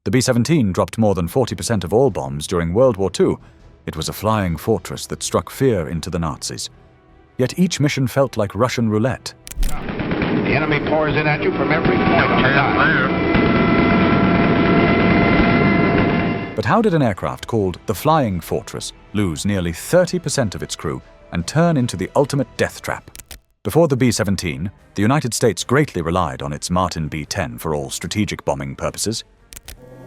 The B-17 dropped more than 40% of all bombs during World War II. It was a flying fortress that struck fear into the Nazis. Yet each mission felt like Russian roulette. The enemy pours in at you from every point on the dial. But how did an aircraft called the Flying Fortress lose nearly 30% of its crew and turn into the ultimate death trap? Before the B-17, the United States greatly relied on its Martin B-10 for all strategic bombing purposes.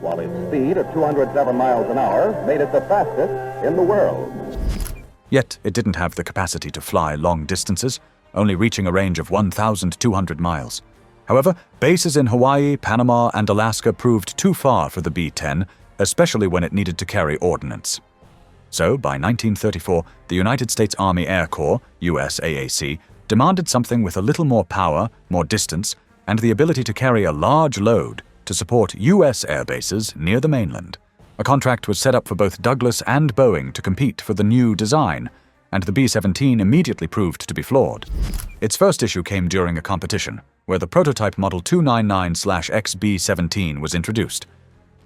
While its speed of 207 miles an hour made it the fastest in the world. Yet it didn't have the capacity to fly long distances, only reaching a range of 1,200 miles. However, bases in Hawaii, Panama, and Alaska proved too far for the B-10, especially when it needed to carry ordnance. So, by 1934, the United States Army Air Corps, USAAC, demanded something with a little more power, more distance, and the ability to carry a large load to support U.S. air bases near the mainland. A contract was set up for both Douglas and Boeing to compete for the new design, and the B-17 immediately proved to be flawed. Its first issue came during a competition, where the prototype Model 299/XB-17 was introduced.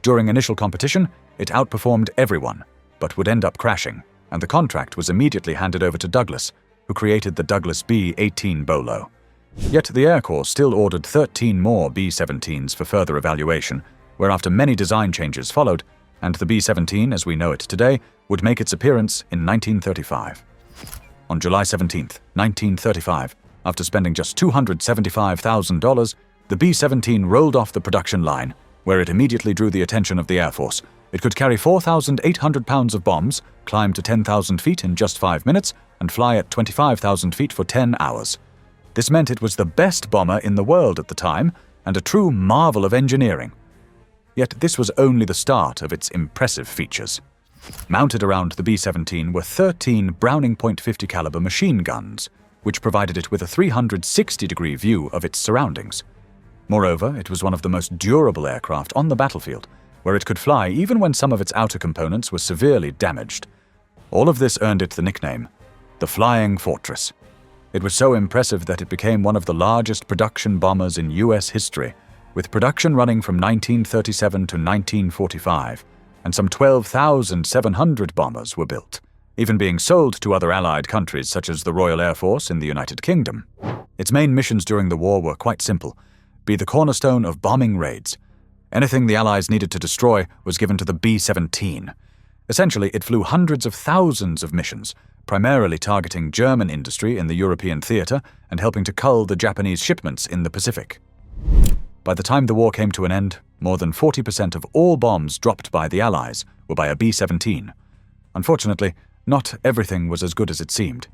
During initial competition, it outperformed everyone, but would end up crashing, and the contract was immediately handed over to Douglas, who created the Douglas B-18 Bolo. Yet the Air Corps still ordered 13 more B-17s for further evaluation, whereafter many design changes followed, and the B-17, as we know it today, would make its appearance in 1935. On July 17, 1935, after spending just $275,000, the B-17 rolled off the production line, where it immediately drew the attention of the Air Force. It could carry 4,800 pounds of bombs, climb to 10,000 feet in just 5 minutes, and fly at 25,000 feet for 10 hours. This meant it was the best bomber in the world at the time, and a true marvel of engineering. Yet this was only the start of its impressive features. Mounted around the B-17 were 13 Browning .50 caliber machine guns, which provided it with a 360-degree view of its surroundings. Moreover, it was one of the most durable aircraft on the battlefield, where it could fly even when some of its outer components were severely damaged. All of this earned it the nickname, the Flying Fortress. It was so impressive that it became one of the largest production bombers in U.S. history, with production running from 1937 to 1945, and some 12,700 bombers were built, even being sold to other Allied countries such as the Royal Air Force in the United Kingdom. Its main missions during the war were quite simple: be the cornerstone of bombing raids. Anything the Allies needed to destroy was given to the B-17. Essentially, it flew hundreds of thousands of missions, primarily targeting German industry in the European theater and helping to cull the Japanese shipments in the Pacific. By the time the war came to an end, more than 40% of all bombs dropped by the Allies were by a B-17. Unfortunately, not everything was as good as it seemed.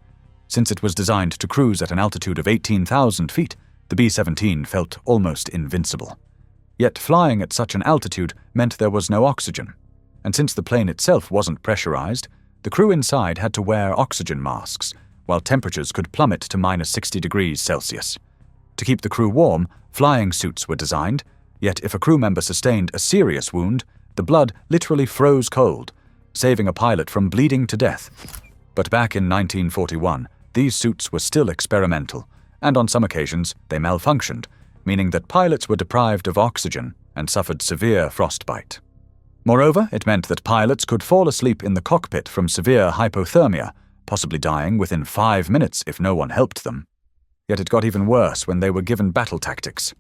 Since it was designed to cruise at an altitude of 18,000 feet, the B-17 felt almost invincible. Yet flying at such an altitude meant there was no oxygen, and since the plane itself wasn't pressurized, the crew inside had to wear oxygen masks, while temperatures could plummet to minus 60 degrees Celsius. To keep the crew warm, flying suits were designed, yet if a crew member sustained a serious wound, the blood literally froze cold, saving a pilot from bleeding to death. But back in 1941, these suits were still experimental, and on some occasions they malfunctioned, meaning that pilots were deprived of oxygen and suffered severe frostbite. Moreover, it meant that pilots could fall asleep in the cockpit from severe hypothermia, possibly dying within 5 minutes if no one helped them. Yet it got even worse when they were given battle tactics.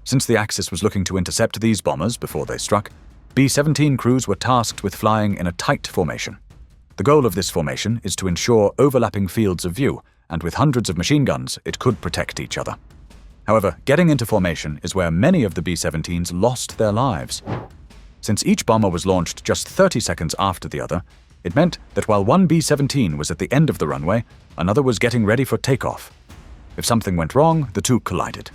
Since the Axis was looking to intercept these bombers before they struck, B-17 crews were tasked with flying in a tight formation. The goal of this formation is to ensure overlapping fields of view, and with hundreds of machine guns, it could protect each other. However, getting into formation is where many of the B-17s lost their lives. Since each bomber was launched just 30 seconds after the other, it meant that while one B-17 was at the end of the runway, another was getting ready for takeoff. If something went wrong, the two collided.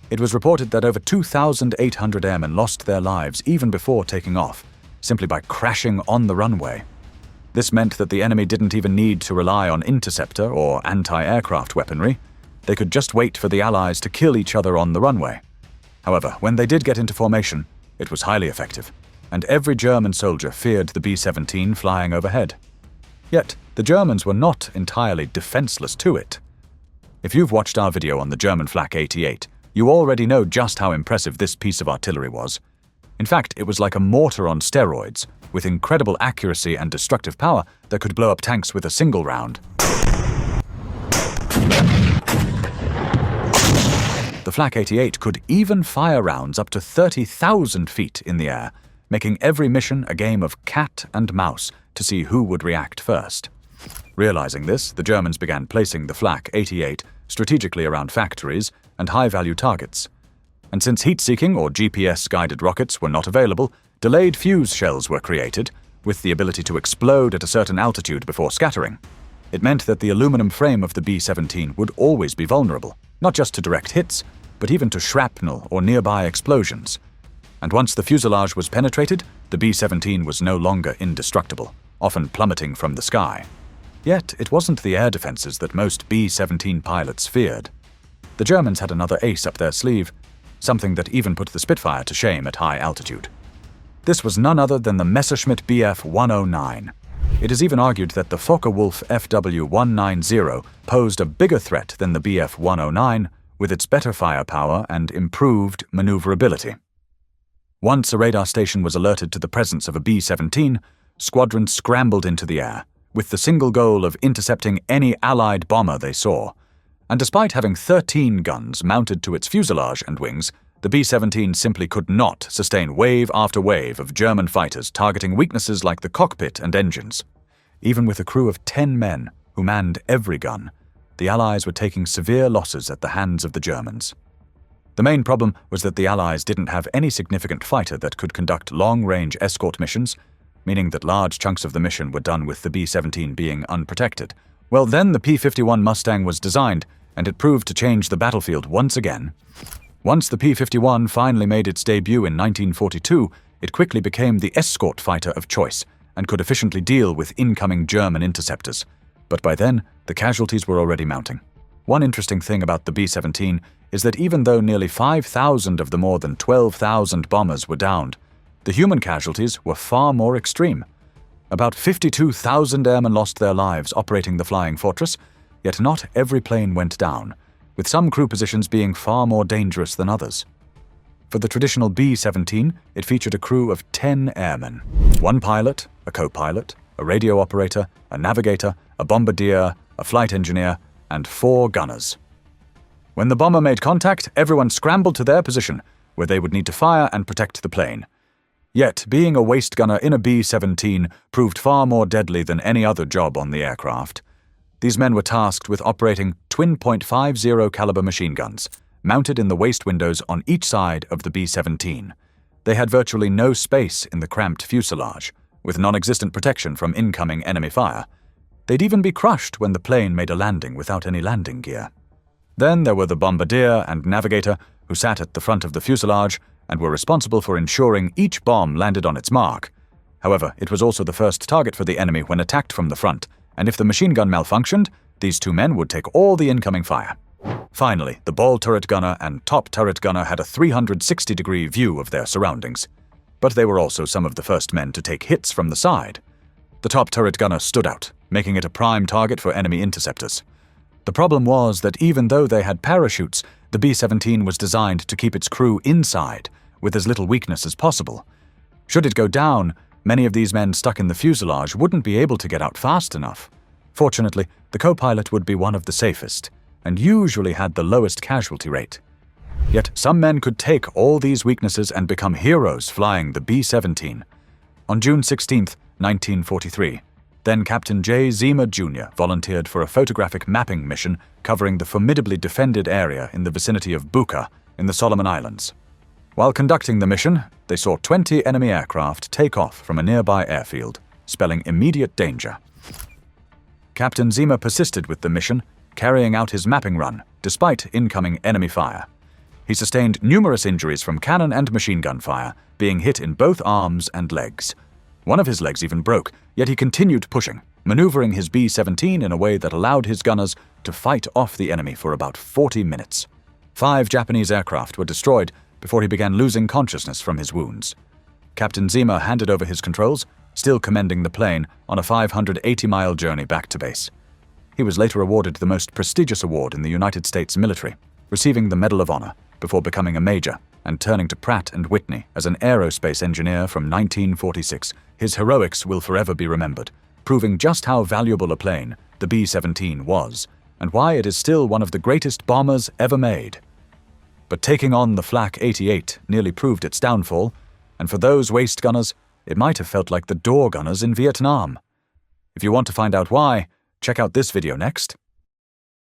It was reported that over 2,800 airmen lost their lives even before taking off, simply by crashing on the runway. This meant that the enemy didn't even need to rely on interceptor or anti-aircraft weaponry. They could just wait for the Allies to kill each other on the runway. However, when they did get into formation, it was highly effective, and every German soldier feared the B-17 flying overhead. Yet, the Germans were not entirely defenseless to it. If you've watched our video on the German Flak 88, you already know just how impressive this piece of artillery was. In fact, it was like a mortar on steroids, with incredible accuracy and destructive power that could blow up tanks with a single round. The Flak 88 could even fire rounds up to 30,000 feet in the air, making every mission a game of cat and mouse to see who would react first. Realizing this, the Germans began placing the Flak 88 strategically around factories and high-value targets. And since heat-seeking or GPS-guided rockets were not available, delayed fuse shells were created, with the ability to explode at a certain altitude before scattering. It meant that the aluminum frame of the B-17 would always be vulnerable, not just to direct hits, but even to shrapnel or nearby explosions. And once the fuselage was penetrated, the B-17 was no longer indestructible, often plummeting from the sky. Yet it wasn't the air defenses that most B-17 pilots feared. The Germans had another ace up their sleeve, something that even put the Spitfire to shame at high altitude. This was none other than the Messerschmitt Bf-109. It is even argued that the Focke-Wulf FW-190 posed a bigger threat than the Bf-109, with its better firepower and improved maneuverability. Once a radar station was alerted to the presence of a B-17, squadrons scrambled into the air, with the single goal of intercepting any Allied bomber they saw. And despite having 13 guns mounted to its fuselage and wings, the B-17 simply could not sustain wave after wave of German fighters targeting weaknesses like the cockpit and engines. Even with a crew of 10 men who manned every gun, the Allies were taking severe losses at the hands of the Germans. The main problem was that the Allies didn't have any significant fighter that could conduct long-range escort missions, meaning that large chunks of the mission were done with the B-17 being unprotected. Well, then the P-51 Mustang was designed, and it proved to change the battlefield once again. Once the P-51 finally made its debut in 1942, it quickly became the escort fighter of choice and could efficiently deal with incoming German interceptors. But by then, the casualties were already mounting. One interesting thing about the B-17 is that even though nearly 5,000 of the more than 12,000 bombers were downed, the human casualties were far more extreme. About 52,000 airmen lost their lives operating the Flying Fortress, yet not every plane went down, with some crew positions being far more dangerous than others. For the traditional B-17, it featured a crew of 10 airmen, 1 pilot, a co-pilot, a radio operator, a navigator, a bombardier, a flight engineer, and 4 gunners. When the bomber made contact, everyone scrambled to their position, where they would need to fire and protect the plane. Yet, being a waist gunner in a B-17 proved far more deadly than any other job on the aircraft. These men were tasked with operating twin .50 caliber machine guns, mounted in the waist windows on each side of the B-17. They had virtually no space in the cramped fuselage, with non-existent protection from incoming enemy fire. They'd even be crushed when the plane made a landing without any landing gear. Then there were the bombardier and navigator, who sat at the front of the fuselage and were responsible for ensuring each bomb landed on its mark. However, it was also the first target for the enemy when attacked from the front, and if the machine gun malfunctioned, these 2 men would take all the incoming fire. Finally, the ball turret gunner and top turret gunner had a 360-degree view of their surroundings. But they were also some of the first men to take hits from the side. The top turret gunner stood out, making it a prime target for enemy interceptors. The problem was that even though they had parachutes, the B-17 was designed to keep its crew inside, with as little weakness as possible. Should it go down, many of these men stuck in the fuselage wouldn't be able to get out fast enough. Fortunately, the co-pilot would be one of the safest, and usually had the lowest casualty rate. Yet some men could take all these weaknesses and become heroes flying the B-17. On June 16, 1943, then Captain J. Zima Jr. volunteered for a photographic mapping mission covering the formidably defended area in the vicinity of Buka in the Solomon Islands. While conducting the mission, they saw 20 enemy aircraft take off from a nearby airfield, spelling immediate danger. Captain Zima persisted with the mission, carrying out his mapping run despite incoming enemy fire. He sustained numerous injuries from cannon and machine gun fire, being hit in both arms and legs. One of his legs even broke, yet he continued pushing, maneuvering his B-17 in a way that allowed his gunners to fight off the enemy for about 40 minutes. 5 Japanese aircraft were destroyed before he began losing consciousness from his wounds. Captain Zima handed over his controls, still commending the plane on a 580-mile journey back to base. He was later awarded the most prestigious award in the United States military, receiving the Medal of Honor, before becoming a major and turning to Pratt & Whitney as an aerospace engineer from 1946. His heroics will forever be remembered, proving just how valuable a plane the B-17 was, and why it is still one of the greatest bombers ever made. But taking on the Flak 88 nearly proved its downfall, and for those waist gunners, it might have felt like the door gunners in Vietnam. If you want to find out why, check out this video next.